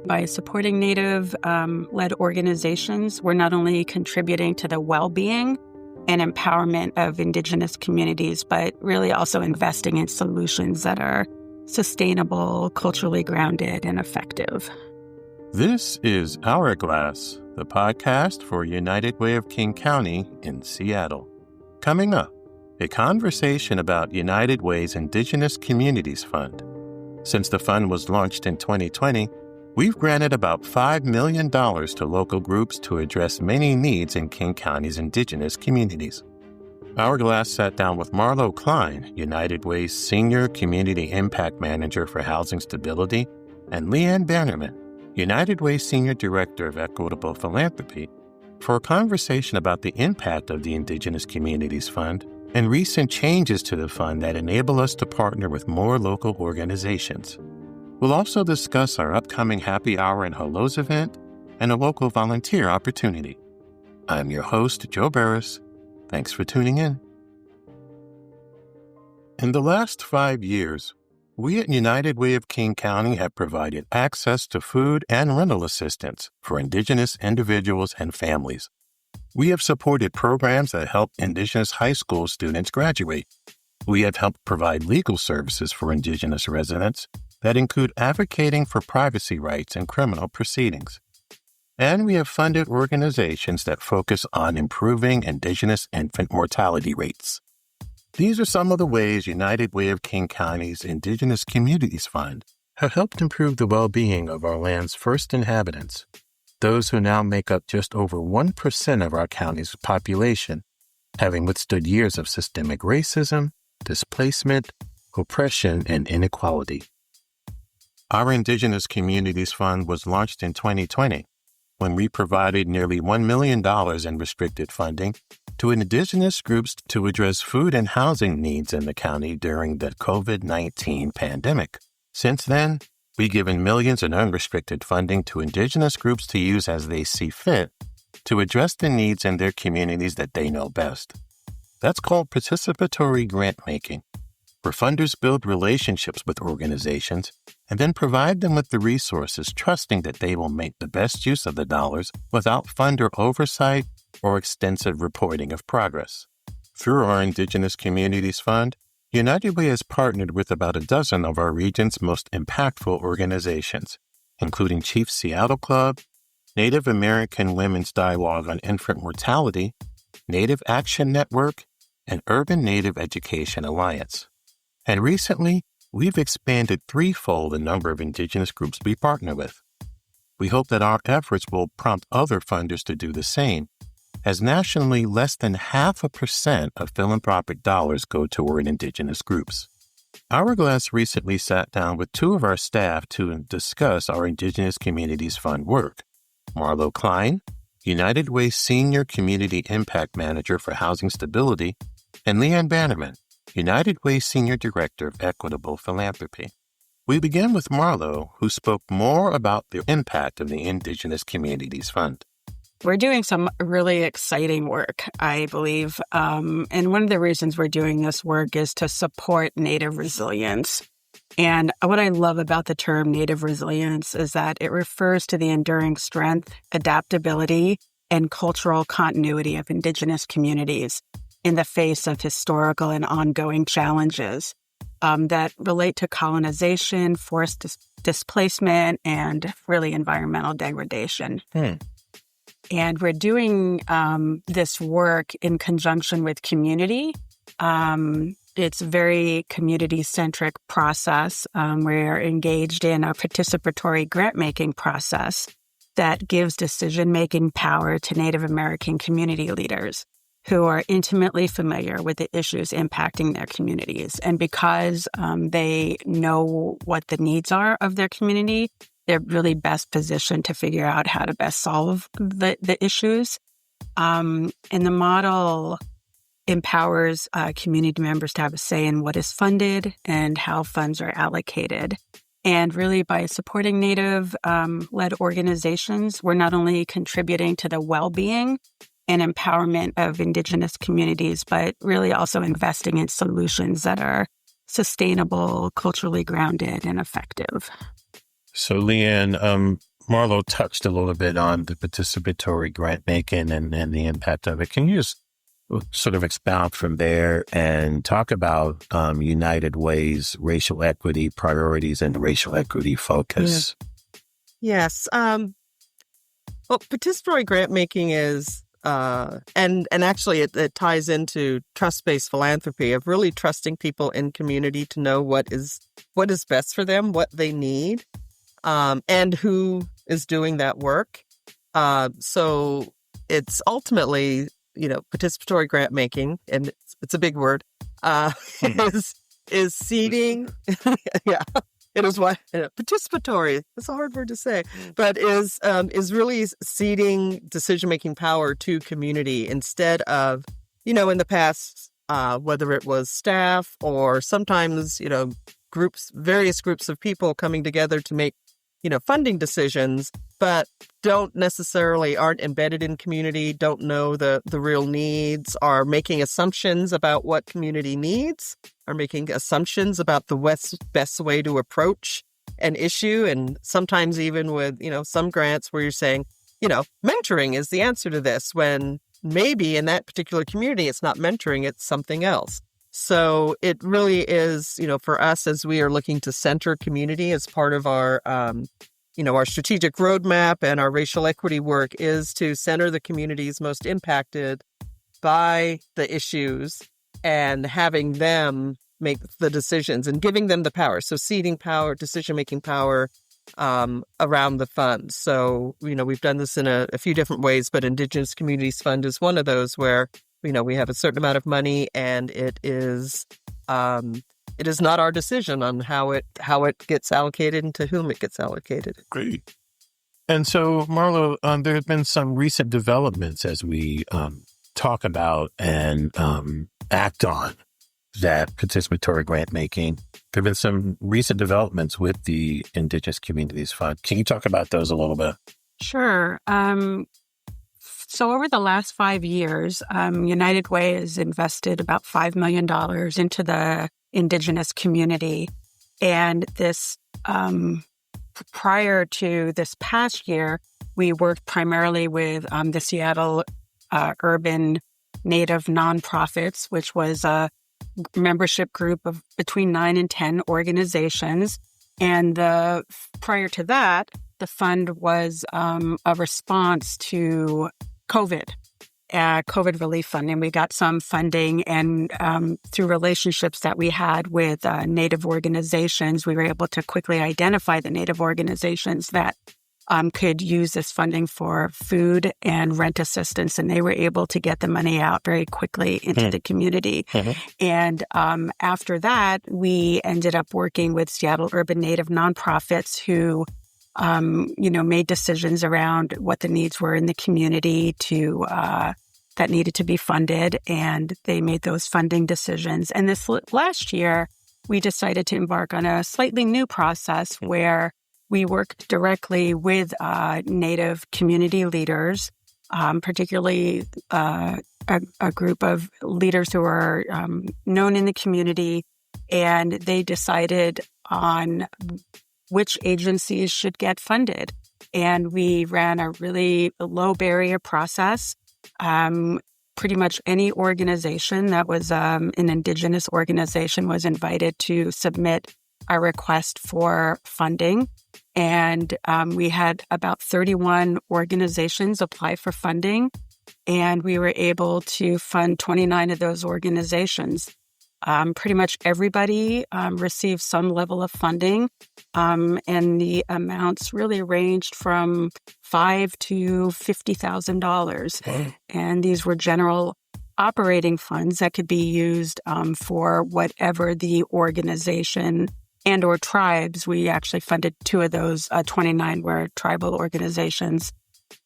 By supporting Native-led organizations, we're not only contributing to the well-being and empowerment of Indigenous communities, but really also investing in solutions that are sustainable, culturally grounded, and effective. This is Hourglass, the podcast for United Way of King County in Seattle. Coming up, a conversation about United Way's Indigenous Communities Fund. Since the fund was launched in 2020, we've granted about $5 million to local groups to address many needs in King County's Indigenous communities. Hourglass sat down with Marlo Klein, United Way's Senior Community Impact Manager for Housing Stability, and Liahann Bannerman, United Way's Senior Director of Equitable Philanthropy, for a conversation about the impact of the Indigenous Communities Fund and recent changes to the fund that enable us to partner with more local organizations. We'll also discuss our upcoming Happy Hour and Hellos event and a local volunteer opportunity. I'm your host, Joe Barris. Thanks for tuning in. In the last 5 years, we at United Way of King County have provided access to food and rental assistance for Indigenous individuals and families. We have supported programs that help Indigenous high school students graduate. We have helped provide legal services for Indigenous residents that include advocating for privacy rights in criminal proceedings. And we have funded organizations that focus on improving Indigenous infant mortality rates. These are some of the ways United Way of King County's Indigenous Communities Fund have helped improve the well-being of our land's first inhabitants, those who now make up just over 1% of our county's population, having withstood years of systemic racism, displacement, oppression, and inequality. Our Indigenous Communities Fund was launched in 2020 when we provided nearly $1 million in restricted funding to Indigenous groups to address food and housing needs in the county during the COVID-19 pandemic. Since then, we've given millions in unrestricted funding to Indigenous groups to use as they see fit to address the needs in their communities that they know best. That's called participatory grant-making, where funders build relationships with organizations and then provide them with the resources, trusting that they will make the best use of the dollars without funder oversight or extensive reporting of progress. Through our Indigenous Communities Fund, United Way has partnered with about a dozen of our region's most impactful organizations, including Chief Seattle Club, Native American Women's Dialogue on Infant Mortality, Native Action Network, and Urban Native Education Alliance. And recently, we've expanded threefold the number of Indigenous groups we partner with. We hope that our efforts will prompt other funders to do the same, as nationally less than 0.5% of philanthropic dollars go toward Indigenous groups. Hourglass recently sat down with two of our staff to discuss our Indigenous Communities Fund work. Marlo Klein, United Way Senior Community Impact Manager for Housing Stability, and Liahann Bannerman, United Way Senior Director of Equitable Philanthropy. We began with Marlo, who spoke more about the impact of the Indigenous Communities Fund. We're doing some really exciting work, I believe. And one of the reasons we're doing this work is to support Native resilience. And what I love about the term Native resilience is that it refers to the enduring strength, adaptability, and cultural continuity of Indigenous communities in the face of historical and ongoing challenges that relate to colonization, forced displacement, and really environmental degradation. And we're doing this work in conjunction with community. It's a very community-centric process. We're engaged in a participatory grant-making process that gives decision-making power to Native American community leaders who are intimately familiar with the issues impacting their communities. And because they know what the needs are of their community, they're really best positioned to figure out how to best solve the issues. And the model empowers community members to have a say in what is funded and how funds are allocated. And really, by supporting Native-led organizations, we're not only contributing to the well-being and empowerment of Indigenous communities, but really also investing in solutions that are sustainable, culturally grounded, and effective. So, Liahann, Marlo touched a little bit on the participatory grant making and the impact of it. Can you just sort of expound from there and talk about United Way's racial equity priorities and racial equity focus? Yes. Well, participatory grant making is, and actually it ties into trust-based philanthropy of really trusting people in community to know what is best for them, what they need, and who is doing that work. So it's ultimately, participatory grant making, and it's a big word, is seeding. Yeah. It is what participatory. It's a hard word to say, but is really seeding decision-making power to community instead of, in the past, whether it was staff or sometimes, various groups of people coming together to make, funding decisions, but aren't embedded in community, don't know the real needs, are making assumptions about what community needs, are making assumptions about the best way to approach an issue. And sometimes even with, some grants where you're saying, mentoring is the answer to this, when maybe in that particular community, it's not mentoring, it's something else. So it really is, for us, as we are looking to center community as part of our, our strategic roadmap and our racial equity work, is to center the communities most impacted by the issues and having them make the decisions and giving them the power. So seeding power, decision-making power around the fund. So, we've done this in a few different ways, but Indigenous Communities Fund is one of those where, we have a certain amount of money and it is not our decision on how it gets allocated and to whom it gets allocated. Great. And so, Marlo, there have been some recent developments as we talk about and act on that participatory grant making. There have been some recent developments with the Indigenous Communities Fund. Can you talk about those a little bit? Sure. So over the last 5 years, United Way has invested about $5 million into the Indigenous community. And this, prior to this past year, we worked primarily with the Seattle urban Native nonprofits, which was a membership group of between 9 and 10 organizations. And prior to that, the fund was a response to COVID relief funding. We got some funding, and through relationships that we had with Native organizations, we were able to quickly identify the Native organizations that could use this funding for food and rent assistance, and they were able to get the money out very quickly into the community. And after that, we ended up working with Seattle urban Native nonprofits who made decisions around what the needs were in the community that needed to be funded, and they made those funding decisions. And this last year, we decided to embark on a slightly new process where we worked directly with Native community leaders, particularly a group of leaders who are known in the community, and they decided on which agencies should get funded. And we ran a really low barrier process. Pretty much any organization that was an Indigenous organization was invited to submit a request for funding. And we had about 31 organizations apply for funding, and we were able to fund 29 of those organizations. Pretty much everybody received some level of funding, and the amounts really ranged from $5,000 to $50,000. And these were general operating funds that could be used for whatever the organization and or tribes. We actually funded 2 of those 29 were tribal organizations,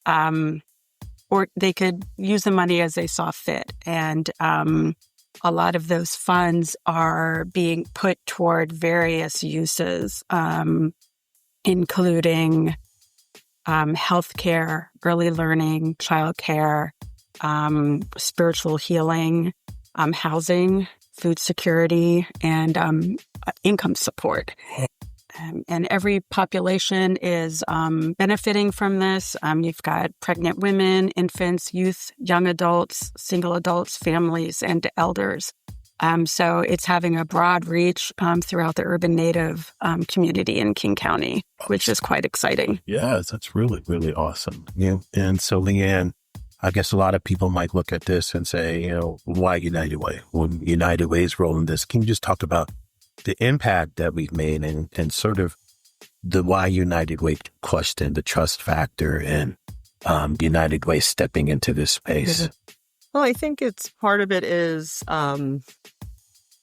or they could use the money as they saw fit. And a lot of those funds are being put toward various uses, including healthcare, early learning, childcare, spiritual healing, housing, food security, and income support. and every population is benefiting from this. You've got pregnant women, infants, youth, young adults, single adults, families, and elders. So it's having a broad reach throughout the urban Native community in King County, which is quite exciting. Yes, that's really, really awesome. Yeah. And so, Liahann, I guess a lot of people might look at this and say, why United Way? Well, United Way's role in this. Can you just talk about the impact that we've made and sort of the why United Way question, the trust factor, and United Way stepping into this space? Well, I think it's part of it is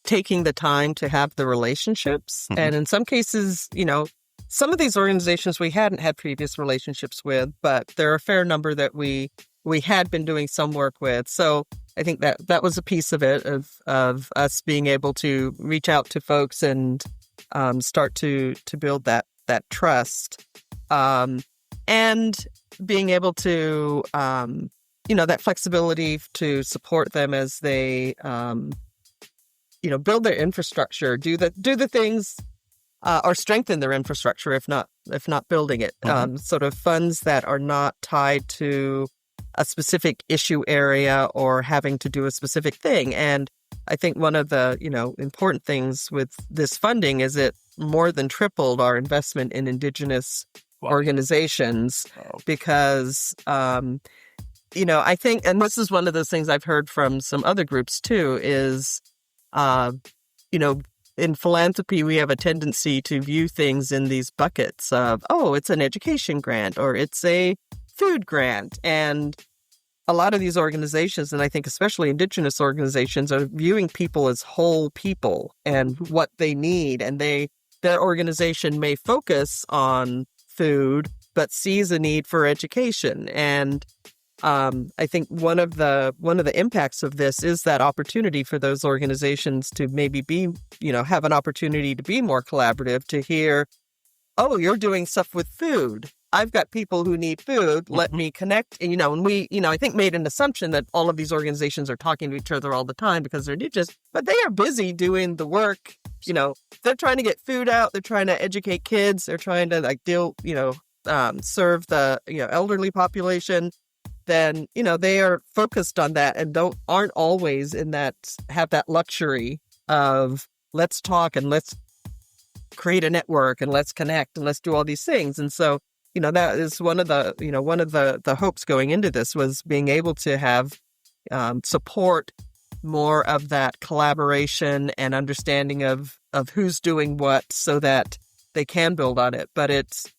taking the time to have the relationships. And in some cases, some of these organizations we hadn't had previous relationships with, but there are a fair number that we had been doing some work with. So I think that was a piece of it, of us being able to reach out to folks and start to build that trust, and being able to that flexibility to support them as they build their infrastructure, do the things, or strengthen their infrastructure if not building it. Sort of funds that are not tied to a specific issue area or having to do a specific thing. And I think one of the, important things with this funding is it more than tripled our investment in Indigenous organizations, because, I think, and this is one of those things I've heard from some other groups too, is, in philanthropy, we have a tendency to view things in these buckets of, it's an education grant or it's a food grant. And a lot of these organizations, and I think especially Indigenous organizations, are viewing people as whole people and what they need. And their organization may focus on food, but sees a need for education. And I think one of the impacts of this is that opportunity for those organizations to maybe be, have an opportunity to be more collaborative, to hear, you're doing stuff with food. I've got people who need food. Let me connect. And, and we, I think made an assumption that all of these organizations are talking to each other all the time because they're Indigenous, but they are busy doing the work. They're trying to get food out. They're trying to educate kids. They're trying to serve the, elderly population. Then, they are focused on that and aren't always have that luxury of let's talk and let's create a network and let's connect and let's do all these things. And so, that is one of the hopes going into this, was being able to have support more of that collaboration and understanding of who's doing what, so that they can build on it. But it's,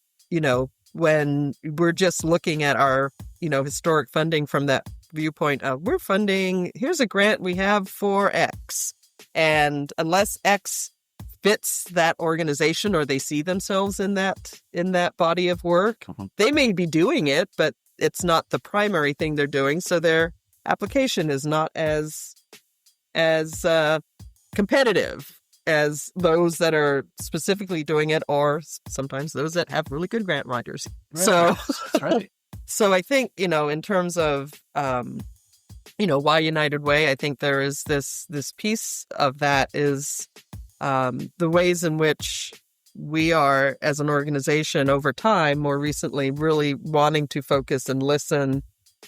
when we're just looking at our, historic funding from that viewpoint of, we're funding, here's a grant we have for X. And unless X fits that organization or they see themselves in that body of work, they may be doing it, but it's not the primary thing they're doing. So their application is not as competitive as those that are specifically doing it, or sometimes those that have really good grant writers. Right. So that's right. So I think, in terms of, why United Way, I think there is this piece of that is the ways in which we are, as an organization over time, more recently, really wanting to focus and listen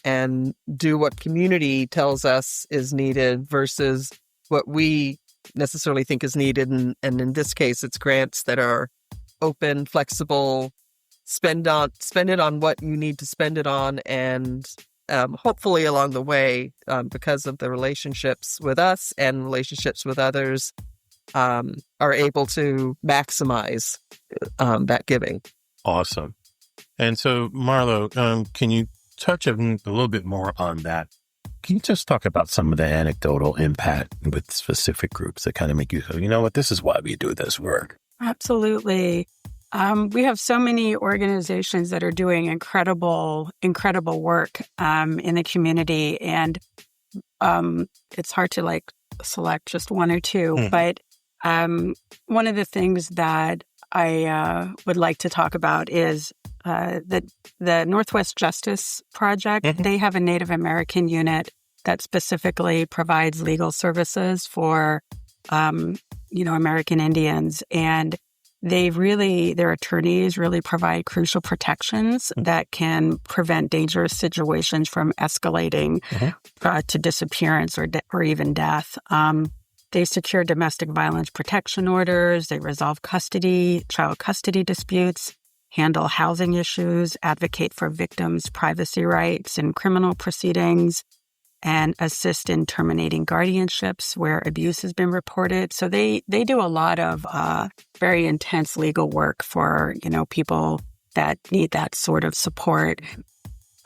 and do what community tells us is needed versus what we necessarily think is needed. And in this case, it's grants that are open, flexible, spend it on what you need to spend it on. And hopefully along the way, because of the relationships with us and relationships with others, are able to maximize that giving. Awesome. And so, Marlo, can you touch a little bit more on that? Can you just talk about some of the anecdotal impact with specific groups that kind of make you go, you know what, this is why we do this work? Absolutely. We have so many organizations that are doing incredible work in the community, and it's hard to select just one or two. But one of the things that I would like to talk about is the Northwest Justice Project. They have a Native American unit that specifically provides legal services for American Indians, and their attorneys really provide crucial protections that can prevent dangerous situations from escalating to disappearance or even death. They secure domestic violence protection orders. They resolve child custody disputes, handle housing issues, advocate for victims' privacy rights in criminal proceedings, and assist in terminating guardianships where abuse has been reported. So they do a lot of very intense legal work for, people that need that sort of support.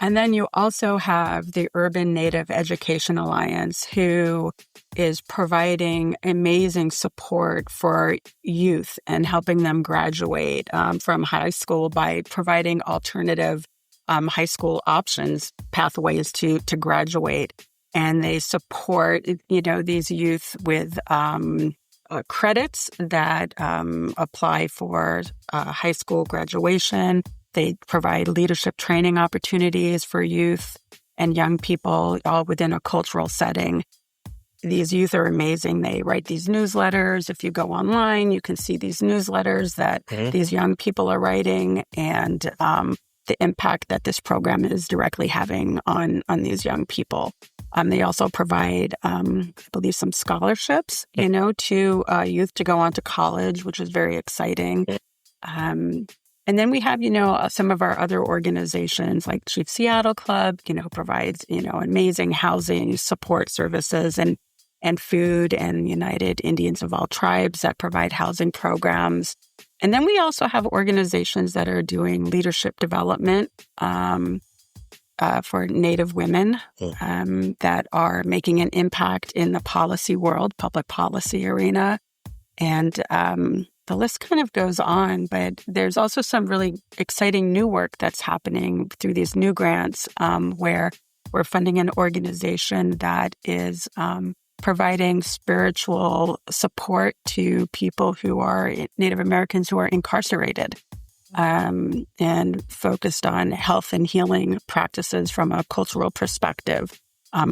And then you also have the Urban Native Education Alliance, who is providing amazing support for youth and helping them graduate from high school by providing alternative high school options, pathways to graduate. And they support, these youth with credits that apply for high school graduation. They provide leadership training opportunities for youth and young people, all within a cultural setting. These youth are amazing. They write these newsletters. If you go online, you can see these newsletters that these young people are writing, and the impact that this program is directly having on these young people. They also provide, I believe, some scholarships, to youth to go on to college, which is very exciting. And then we have, some of our other organizations like Chief Seattle Club, provides, amazing housing support services and food, and United Indians of All Tribes that provide housing programs. And then we also have organizations that are doing leadership development for Native women that are making an impact in the policy world, public policy arena. And the list kind of goes on, but there's also some really exciting new work that's happening through these new grants where we're funding an organization that is providing spiritual support to people who are Native Americans who are incarcerated, and focused on health and healing practices from a cultural perspective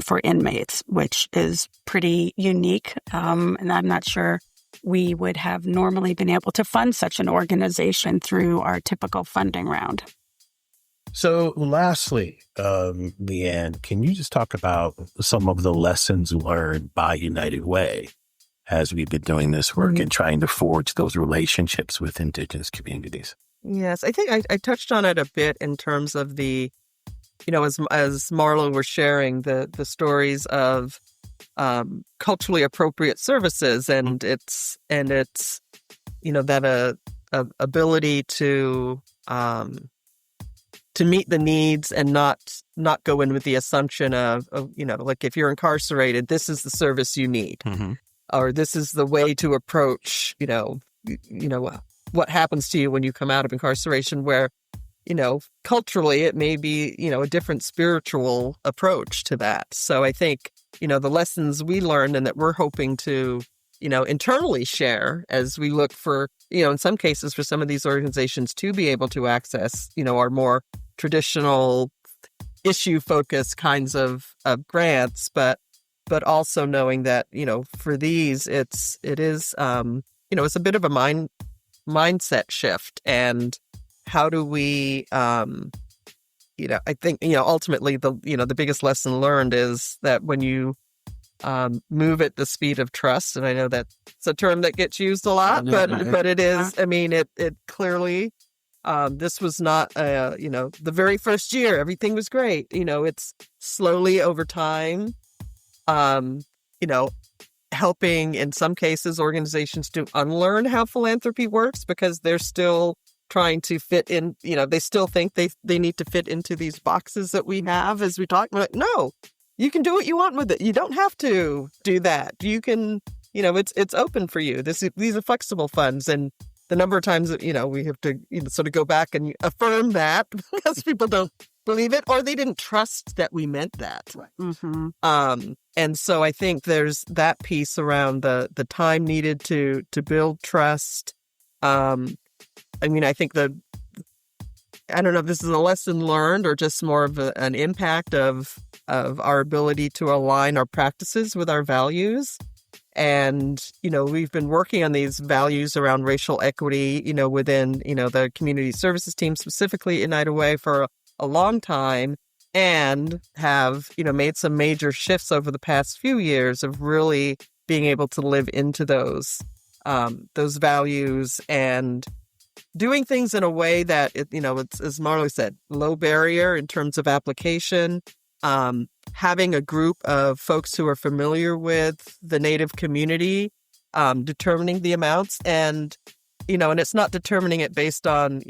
for inmates, which is pretty unique. And I'm not sure we would have normally been able to fund such an organization through our typical funding round. So lastly, Liahann, can you just talk about some of the lessons learned by United Way as we've been doing this work and trying to forge those relationships with Indigenous communities? Yes, I think I touched on it a bit in terms of the, as Marlo was sharing the stories of culturally appropriate services and its that ability to meet the needs and not go in with the assumption of like if you're incarcerated, this is the service you need, or this is the way to approach what happens to you when you come out of incarceration, where culturally it may be a different spiritual approach to that. So I think the lessons we learned and that we're hoping to internally share as we look for in some cases for some of these organizations to be able to access our more traditional issue-focused kinds of grants, but also knowing that, for these, it is it's a bit of a mindset shift. And how do we, I think, ultimately the biggest lesson learned is that when you move at the speed of trust, and I know that's a term that gets used a lot, but it is, it clearly, this was not, the very first year, everything was great. It's slowly over time, helping in some cases organizations to unlearn how philanthropy works because they're still trying to fit in, they still think they need to fit into these boxes that we have as we talk. We're like, no, you can do what you want with it. You don't have to do that. You can, it's open for you. These are flexible funds. And the number of times that, we have to sort of go back and affirm that because people don't believe it or they didn't trust that we meant that. Right. Mm-hmm. And so I think there's that piece around the time needed to build trust. I think I don't know if this is a lesson learned or just more of an impact of our ability to align our practices with our values. And, we've been working on these values around racial equity, within, the community services team, specifically United Way, for a long time, and have, made some major shifts over the past few years of really being able to live into those values and doing things in a way that, it's, as Marlo said, low barrier in terms of application, having a group of folks who are familiar with the Native community, determining the amounts, and it's not determining it based on,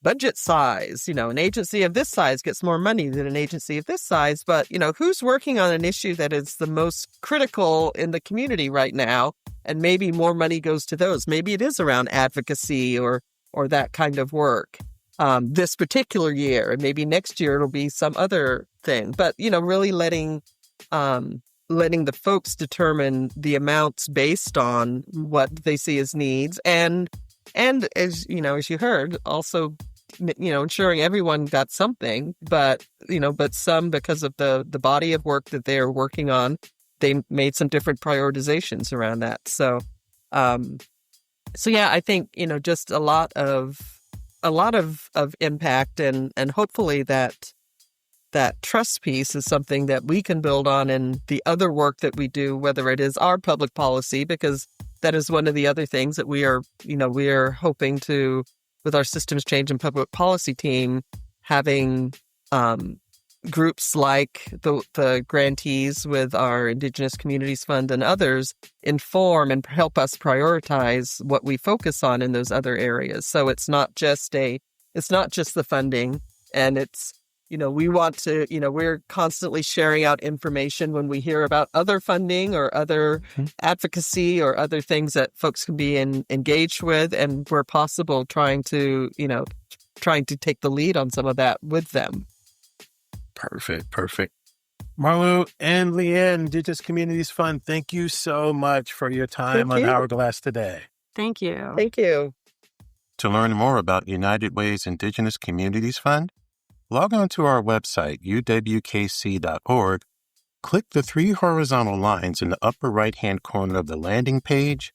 budget size. An agency of this size gets more money than an agency of this size, but, who's working on an issue that is the most critical in the community right now, and maybe more money goes to those. Maybe it is around advocacy or that kind of work this particular year, and maybe next year it'll be some other thing. But, really letting the folks determine the amounts based on what they see as needs. And as you heard, also, ensuring everyone got something, but some, because of the body of work that they're working on, they made some different prioritizations around that. So yeah, I think, just a lot of impact, and hopefully that trust piece is something that we can build on in the other work that we do, whether it is our public policy, because that is one of the other things that we are hoping to, with our systems change and public policy team, having groups like the grantees with our Indigenous Communities Fund and others inform and help us prioritize what we focus on in those other areas. So it's not just the funding, and it's, we want to, we're constantly sharing out information when we hear about other funding or other advocacy or other things that folks can be engaged with, and where possible, trying to take the lead on some of that with them. Perfect. Marlo and Liahann, Indigenous Communities Fund, thank you so much for your time on Hourglass today. Thank you. Thank you. To learn more about United Way's Indigenous Communities Fund, log on to our website, uwkc.org, click the 3 horizontal lines in the upper right-hand corner of the landing page,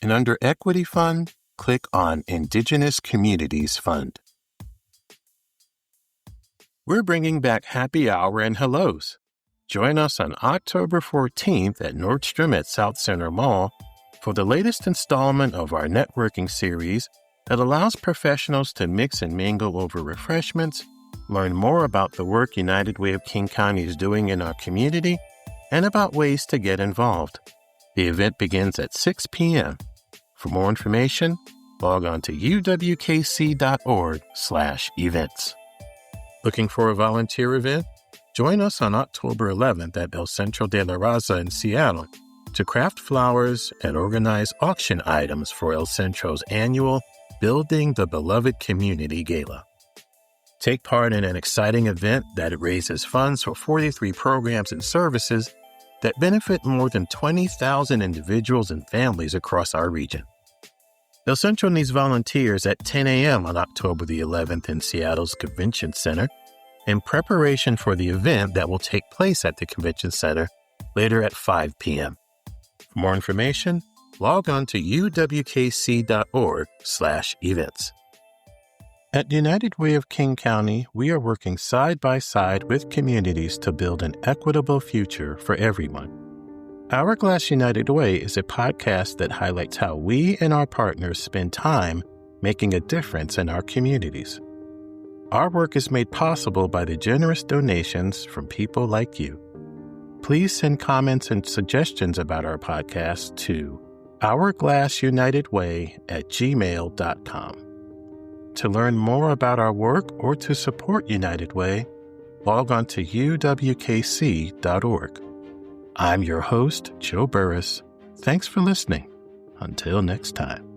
and under Equity Fund, click on Indigenous Communities Fund. We're bringing back happy hour and hellos. Join us on October 14th at Nordstrom at South Center Mall for the latest installment of our networking series that allows professionals to mix and mingle over refreshments, learn more about the work United Way of King County is doing in our community, and about ways to get involved. The event begins at 6 p.m. For more information, log on to uwkc.org/events. Looking for a volunteer event? Join us on October 11th at El Centro de la Raza in Seattle to craft flowers and organize auction items for El Centro's annual Building the Beloved Community Gala. Take part in an exciting event that raises funds for 43 programs and services that benefit more than 20,000 individuals and families across our region. El Centro needs volunteers at 10 a.m. on October the 11th in Seattle's Convention Center in preparation for the event that will take place at the Convention Center later at 5 p.m. For more information, log on to uwkc.org/events. At United Way of King County, we are working side by side with communities to build an equitable future for everyone. Hourglass United Way is a podcast that highlights how we and our partners spend time making a difference in our communities. Our work is made possible by the generous donations from people like you. Please send comments and suggestions about our podcast to hourglassunitedway@gmail.com. To learn more about our work or to support United Way, log on to uwkc.org. I'm your host, Joe Burris. Thanks for listening. Until next time.